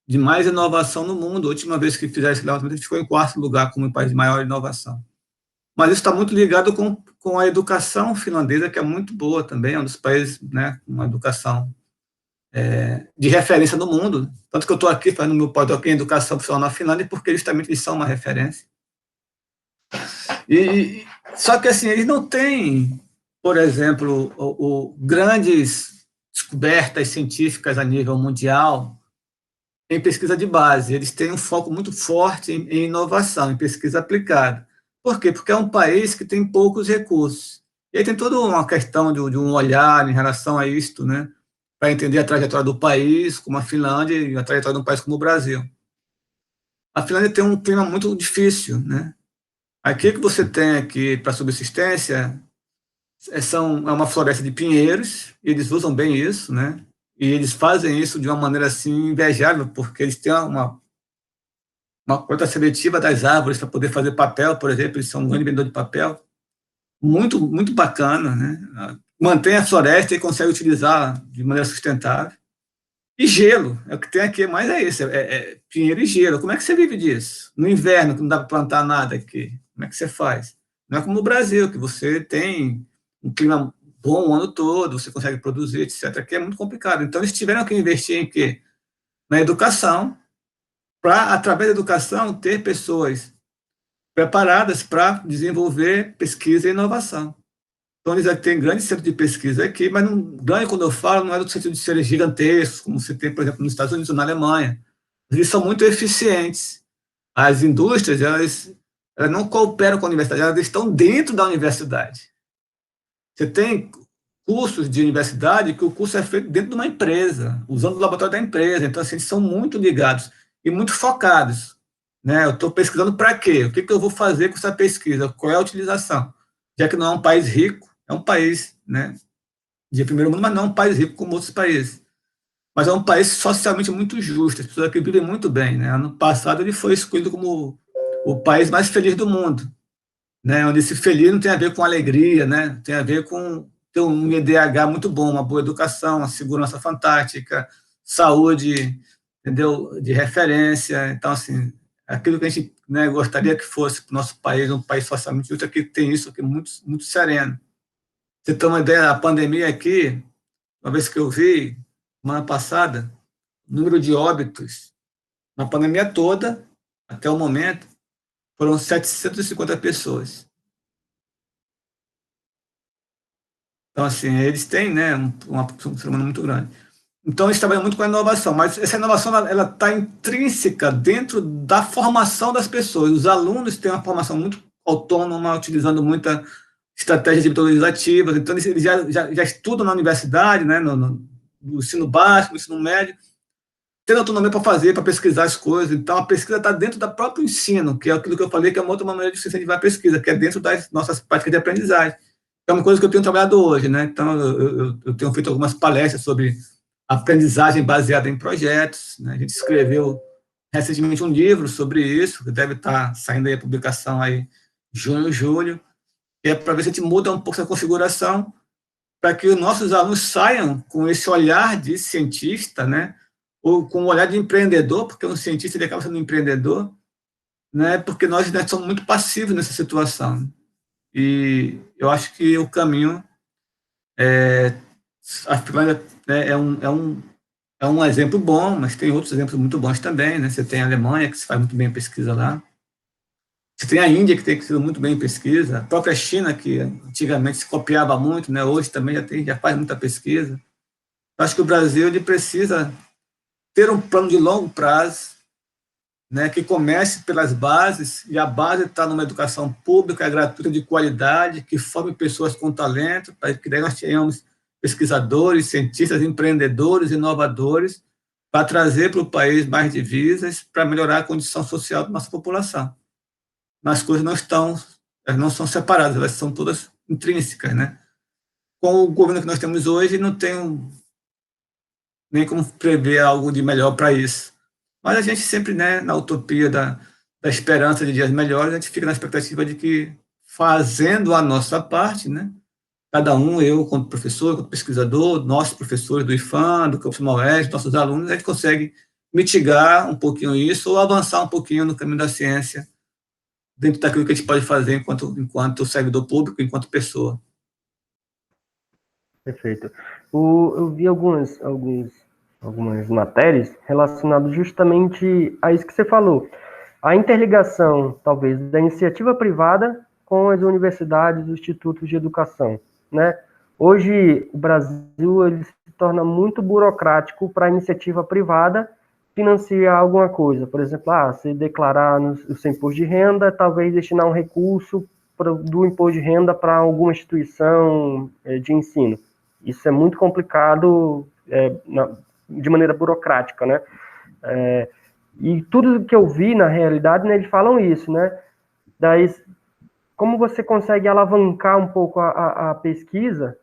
de mais inovação no mundo. A última vez que fizeram esse levantamento, a gente ficou em 4º lugar como o país de maior inovação. Mas isso está muito ligado com a educação finlandesa, que é muito boa também, é um dos países, né, com uma educação de referência no mundo. Tanto que eu estou aqui fazendo meu pós-doc em educação profissional na Finlândia, porque justamente eles são uma referência. Só que, assim, eles não têm, por exemplo, grandes descobertas científicas a nível mundial em pesquisa de base. Eles têm um foco muito forte em inovação, em pesquisa aplicada. Por quê? Porque é um país que tem poucos recursos. E aí tem toda uma questão de um olhar em relação a isto, né, para entender a trajetória do país, como a Finlândia, e a trajetória de um país como o Brasil. A Finlândia tem um clima muito difícil, né? Aqui que você tem aqui para subsistência é uma floresta de pinheiros, e eles usam bem isso, né? E eles fazem isso de uma maneira assim invejável, porque eles têm uma coleta seletiva das árvores para poder fazer papel, por exemplo. Eles são um grande vendedor de papel, muito, muito bacana, né? Mantém a floresta e consegue utilizar de maneira sustentável. E gelo, o que tem aqui mais é isso, pinheiro e gelo. Como é que você vive disso? No inverno, que não dá para plantar nada aqui, como é que você faz? Não é como no Brasil, que você tem um clima bom o ano todo, você consegue produzir, etc. Aqui é muito complicado. Então, eles tiveram que investir em quê? Na educação, para, através da educação, ter pessoas preparadas para desenvolver pesquisa e inovação. Então, eles têm grandes centros de pesquisa aqui, mas grande, quando eu falo, não é no sentido de serem gigantescos, como você tem, por exemplo, nos Estados Unidos ou na Alemanha. Eles são muito eficientes. As indústrias, elas não cooperam com a universidade, elas estão dentro da universidade. Você tem cursos de universidade que o curso é feito dentro de uma empresa, usando o laboratório da empresa. Então, assim, eles são muito ligados e muito focados, né? Eu estou pesquisando para quê? O que eu vou fazer com essa pesquisa? Qual é a utilização? Já que não é um país rico, é um país, né, de primeiro mundo, mas não é um país rico como outros países. Mas é um país socialmente muito justo, as pessoas aqui vivem muito bem, né? Ano passado ele foi escolhido como o país mais feliz do mundo, né? Onde esse feliz não tem a ver com alegria, né? Tem a ver com ter um IDH muito bom, uma boa educação, uma segurança fantástica, saúde, entendeu? De referência. Então, assim, aquilo que a gente, né, gostaria que fosse para o nosso país, um país socialmente justo, aqui tem isso aqui muito, muito sereno. Você tem uma ideia, a pandemia aqui, uma vez que eu vi, semana passada, o número de óbitos na pandemia toda, até o momento, foram 750 pessoas. Então, assim, eles têm, né, um ser humano muito grande. Então, eles trabalham muito com a inovação, mas essa inovação ela está intrínseca dentro da formação das pessoas. Os alunos têm uma formação muito autônoma, utilizando muita estratégias de metodologias ativas. Então, eles já estudam na universidade, né, no ensino básico, no ensino médio, tendo autonomia para fazer, para pesquisar as coisas. Então, a pesquisa está dentro do próprio ensino, que é aquilo que eu falei, que é uma outra maneira de se incentivar a pesquisa, que é dentro das nossas práticas de aprendizagem. É uma coisa que eu tenho trabalhado hoje, né? Então, eu tenho feito algumas palestras sobre aprendizagem baseada em projetos, né? A gente escreveu recentemente um livro sobre isso, que deve estar saindo aí a publicação aí junho, julho, que é para ver se a gente muda um pouco essa configuração, para que os nossos alunos saiam com esse olhar de cientista, né? Ou com o olhar de empreendedor, porque um cientista ele acaba sendo um empreendedor, né? Porque nós, né, somos muito passivos nessa situação. E eu acho que o caminho a Finlândia, né, é um exemplo bom, mas tem outros exemplos muito bons também, né? Você tem a Alemanha, que se faz muito bem a pesquisa lá. Você tem a Índia, que tem sido muito bem em pesquisa. A própria China, que antigamente se copiava muito, né? Hoje também já faz muita pesquisa. Eu acho que o Brasil ele precisa ter um plano de longo prazo, né, que comece pelas bases, e a base está numa educação pública, gratuita, de qualidade, que forme pessoas com talento, para que daí nós tenhamos pesquisadores, cientistas, empreendedores, inovadores, para trazer para o país mais divisas, para melhorar a condição social da nossa população. As coisas elas não são separadas, elas são todas intrínsecas, né? Com o governo que nós temos hoje, não tem nem como prever algo de melhor para isso. Mas a gente sempre, né, na utopia da esperança de dias melhores, a gente fica na expectativa de que, fazendo a nossa parte, né, cada um, eu como professor, como pesquisador, nossos professores do IFAM, do Campus Maués, nossos alunos, a gente consegue mitigar um pouquinho isso ou avançar um pouquinho no caminho da ciência, dentro daquilo que a gente pode fazer enquanto servidor público, enquanto pessoa. Perfeito. Eu vi algumas matérias relacionadas justamente a isso que você falou. A interligação, talvez, da iniciativa privada com as universidades e os institutos de educação, né? Hoje, o Brasil ele se torna muito burocrático para a iniciativa privada financiar alguma coisa. Por exemplo, se declarar o seu imposto de renda, talvez destinar um recurso do imposto de renda para alguma instituição de ensino. Isso é muito complicado de maneira burocrática, né? E tudo que eu vi, na realidade, né, eles falam isso, né? Daí, como você consegue alavancar um pouco a pesquisa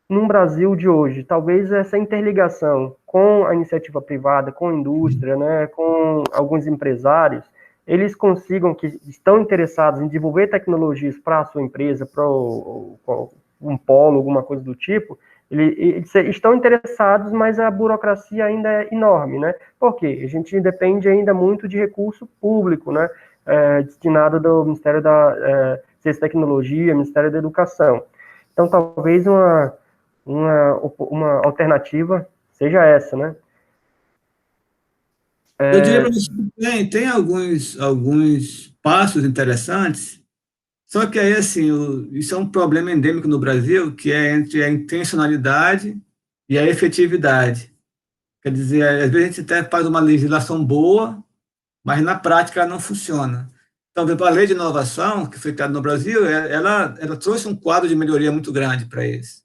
no Brasil de hoje? Talvez essa interligação com a iniciativa privada, com a indústria, né, com alguns empresários, eles consigam, que estão interessados em desenvolver tecnologias para a sua empresa, para um polo, alguma coisa do tipo, eles estão interessados, mas a burocracia ainda é enorme, né? Por quê? A gente depende ainda muito de recurso público, né? Destinado do Ministério da Ciência e Tecnologia, Ministério da Educação. Então, talvez uma alternativa seja essa, né? Eu diria para você que tem alguns passos interessantes, só que aí, assim, isso é um problema endêmico no Brasil, que é entre a intencionalidade e a efetividade. Quer dizer, às vezes a gente até faz uma legislação boa, mas na prática ela não funciona. Então, a lei de inovação, que foi criada no Brasil, ela trouxe um quadro de melhoria muito grande para eles.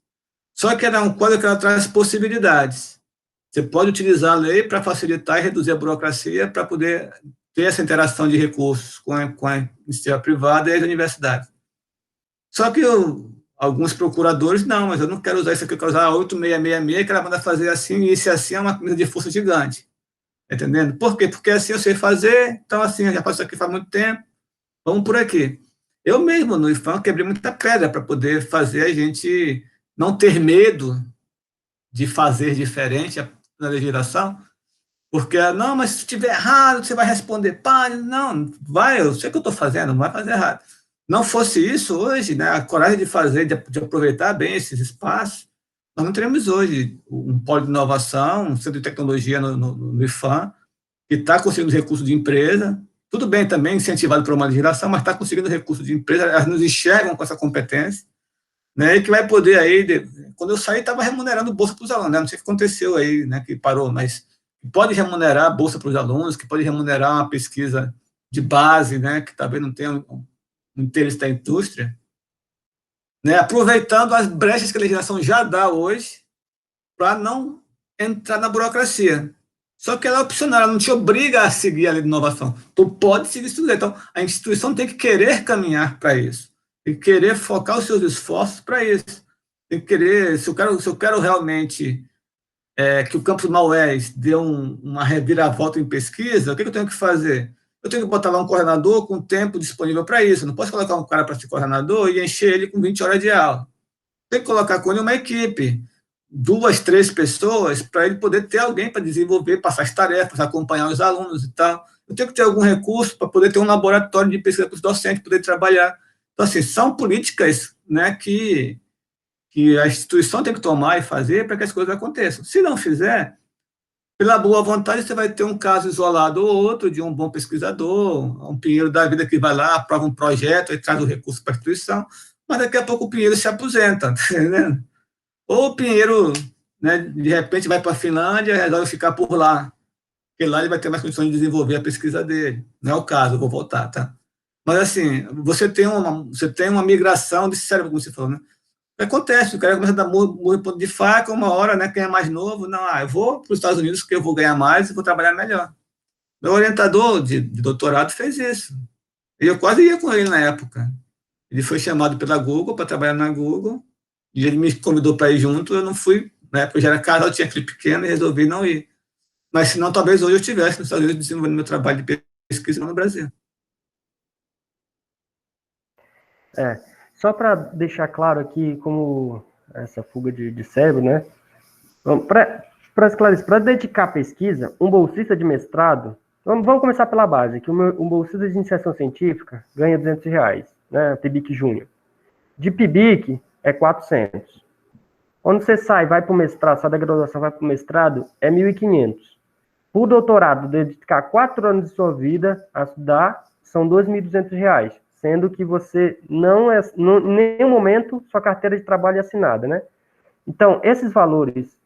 Só que ela é um quadro que ela traz possibilidades. Você pode utilizar a lei para facilitar e reduzir a burocracia para poder ter essa interação de recursos com a iniciativa privada e as universidades. Só que alguns procuradores, não, mas eu não quero usar isso aqui, eu quero usar a 8666, que ela manda fazer assim, e isso assim é uma medida de força gigante. Entendendo? Por quê? Porque assim eu sei fazer, então assim, eu já faço isso aqui faz muito tempo, vamos por aqui. Eu mesmo, no IFAM, quebrei muita pedra para poder fazer a gente não ter medo de fazer diferente na legislação, porque, não, mas se estiver errado, você vai responder, pá, não, vai, eu sei o que eu estou fazendo, não vai fazer errado. Não fosse isso hoje, né, a coragem de fazer, de aproveitar bem esses espaços, nós não teremos hoje um polo de inovação, um centro de tecnologia no IFAM, que está conseguindo recursos de empresa, tudo bem também, incentivado por uma legislação, mas está conseguindo recursos de empresa, elas nos enxergam com essa competência, né, e que vai poder aí, quando eu saí, estava remunerando bolsa para os alunos, né, não sei o que aconteceu aí, né, que parou, mas pode remunerar a bolsa para os alunos, que pode remunerar uma pesquisa de base, né, que talvez não tenha um interesse da indústria, né, aproveitando as brechas que a legislação já dá hoje para não entrar na burocracia. Só que ela é opcional, ela não te obriga a seguir a lei de inovação. Tu pode seguir isso. Então, a instituição tem que querer caminhar para isso, tem que querer focar os seus esforços para isso, tem que querer, se eu quero realmente que o Campus Maués dê uma reviravolta em pesquisa, o que eu tenho que fazer? Eu tenho que botar lá um coordenador com tempo disponível para isso. Eu não posso colocar um cara para ser coordenador e encher ele com 20 horas de aula. Tem que colocar com ele uma equipe, 2, 3 pessoas, para ele poder ter alguém para desenvolver, passar as tarefas, acompanhar os alunos e tal. Eu tenho que ter algum recurso para poder ter um laboratório de pesquisa para os docentes poder trabalhar. Então, assim, são políticas, né, que a instituição tem que tomar e fazer para que as coisas aconteçam. Se não fizer, pela boa vontade, você vai ter um caso isolado ou outro de um bom pesquisador, um Pinheiro da vida que vai lá, aprova um projeto e traz o recurso para a instituição, mas daqui a pouco o Pinheiro se aposenta, tá entendendo? Ou o Pinheiro, né, de repente, vai para a Finlândia e resolve ficar por lá, porque lá ele vai ter mais condições de desenvolver a pesquisa dele. Não é o caso, eu vou voltar, tá? Mas, assim, você tem uma migração de cérebro, como você falou, né? Acontece, o cara começa a dar murro em ponto de faca, uma hora, né, quem é mais novo, não, eu vou para os Estados Unidos porque eu vou ganhar mais e vou trabalhar melhor. Meu orientador de doutorado fez isso. E eu quase ia com ele na época. Ele foi chamado pela Google para trabalhar na Google, e ele me convidou para ir junto, eu não fui, na época eu já era casado, tinha filho pequeno e resolvi não ir. Mas senão talvez hoje eu estivesse nos Estados Unidos desenvolvendo meu trabalho de pesquisa no Brasil. Só para deixar claro aqui como essa fuga de cérebro, né? Para esclarecer, para dedicar à pesquisa, um bolsista de mestrado, vamos começar pela base, que um bolsista de iniciação científica ganha R$200, né? PIBIC Júnior. De PIBIC é 400. Quando você vai para o mestrado, sai da graduação, vai para o mestrado, é 1.500. Por doutorado, dedicar 4 anos de sua vida a estudar, são R$2.200, sendo que você em nenhum momento, sua carteira de trabalho é assinada, né? Então, esses valores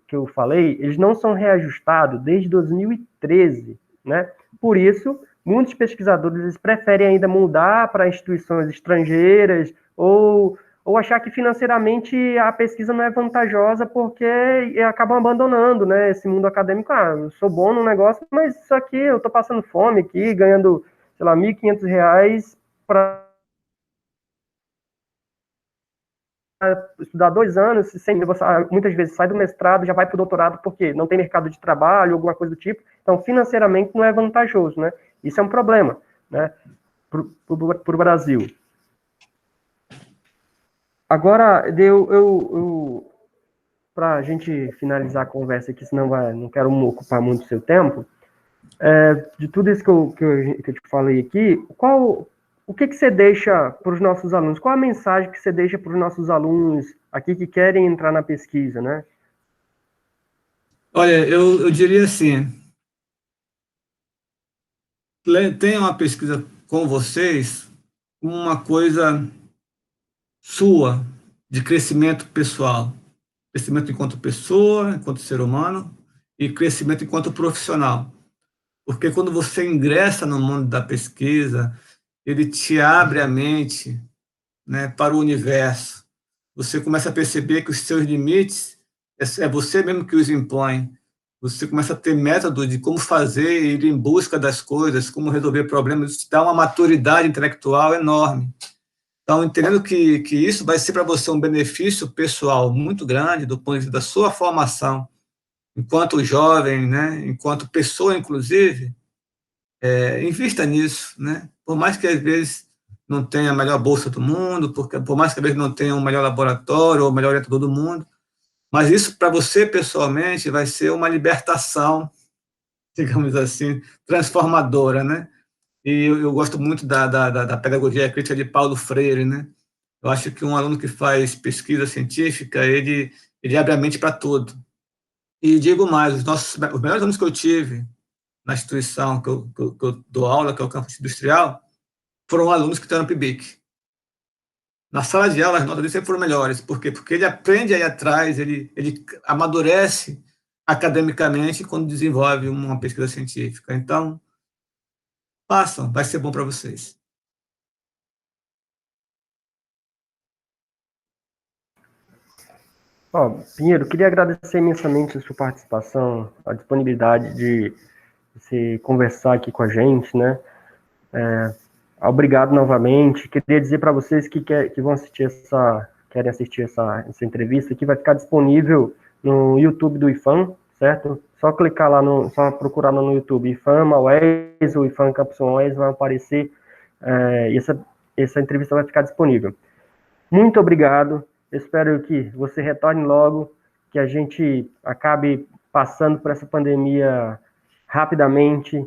que eu falei, eles não são reajustados desde 2013, né? Por isso, muitos pesquisadores eles preferem ainda mudar para instituições estrangeiras ou achar que financeiramente a pesquisa não é vantajosa porque acabam abandonando, né, esse mundo acadêmico. Eu sou bom no negócio, mas isso aqui, eu estou passando fome aqui, ganhando, sei lá, R$1.500 para estudar 2 anos, muitas vezes sai do mestrado, já vai para o doutorado, porque não tem mercado de trabalho, alguma coisa do tipo. Então, financeiramente, não é vantajoso, né? Isso é um problema, né, para o Brasil. Agora, para a gente finalizar a conversa aqui, senão não quero ocupar muito o seu tempo, de tudo isso que eu te falei aqui, o que você deixa para os nossos alunos? Qual a mensagem que você deixa para os nossos alunos aqui que querem entrar na pesquisa, né? Olha, eu diria assim, tenha uma pesquisa com vocês, uma coisa sua, de crescimento pessoal. Crescimento enquanto pessoa, enquanto ser humano, e crescimento enquanto profissional. Porque quando você ingressa no mundo da pesquisa, ele te abre a mente, né, para o universo. Você começa a perceber que os seus limites é você mesmo que os impõe. Você começa a ter método de como fazer, ir em busca das coisas, como resolver problemas. Isso te dá uma maturidade intelectual enorme. Então, entendendo que isso vai ser para você um benefício pessoal muito grande do ponto de vista da sua formação, enquanto jovem, né, enquanto pessoa, inclusive, invista nisso, né? Por mais que às vezes não tenha a melhor bolsa do mundo, por mais que às vezes não tenha o melhor laboratório ou o melhor orientador do mundo, mas isso para você pessoalmente vai ser uma libertação, digamos assim, transformadora, né? E eu gosto muito da pedagogia crítica de Paulo Freire, né? Eu acho que um aluno que faz pesquisa científica, ele abre a mente para tudo. E digo mais, os melhores alunos que eu tive na instituição que eu dou aula, que é o campus industrial, foram alunos que estão no PIBIC. Na sala de aula, as notas dele sempre foram melhores. Por quê? Porque ele aprende aí atrás, ele amadurece academicamente quando desenvolve uma pesquisa científica. Então, façam, vai ser bom para vocês. Pinheiro, queria agradecer imensamente a sua participação, a disponibilidade de se conversar aqui com a gente, né? Obrigado novamente. Queria dizer para vocês que vão querem assistir essa entrevista, que vai ficar disponível no YouTube do IFAM, certo? Só clicar lá, só procurar no YouTube IFAM Maués ou IFAM Campus Maués, vai aparecer, e essa entrevista vai ficar disponível. Muito obrigado. Espero que você retorne logo, que a gente acabe passando por essa pandemia rapidamente,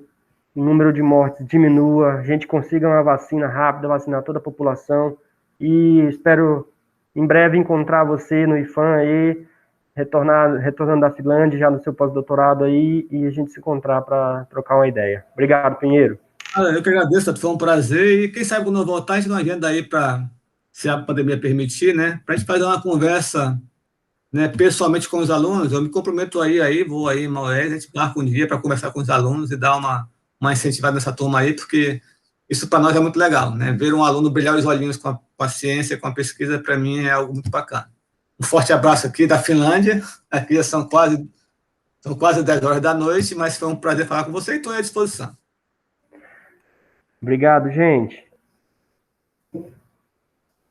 o número de mortes diminua, a gente consiga uma vacina rápida, vacinar toda a população, e espero em breve encontrar você no IFAM aí, retornando da Finlândia, já no seu pós-doutorado aí, e a gente se encontrar para trocar uma ideia. Obrigado, Pinheiro. Eu que agradeço, foi um prazer, e quem sabe quando eu voltar, a gente não agenda aí para, se a pandemia permitir, né, para a gente fazer uma conversa, né, pessoalmente com os alunos. Eu me comprometo vou aí em Maués, a gente marca um dia para conversar com os alunos e dar uma incentivada nessa turma aí, porque isso para nós é muito legal, né? Ver um aluno brilhar os olhinhos com com a ciência, com a pesquisa, para mim é algo muito bacana. Um forte abraço aqui da Finlândia, aqui já são quase 10 horas da noite, mas foi um prazer falar com você e estou à disposição. Obrigado, gente.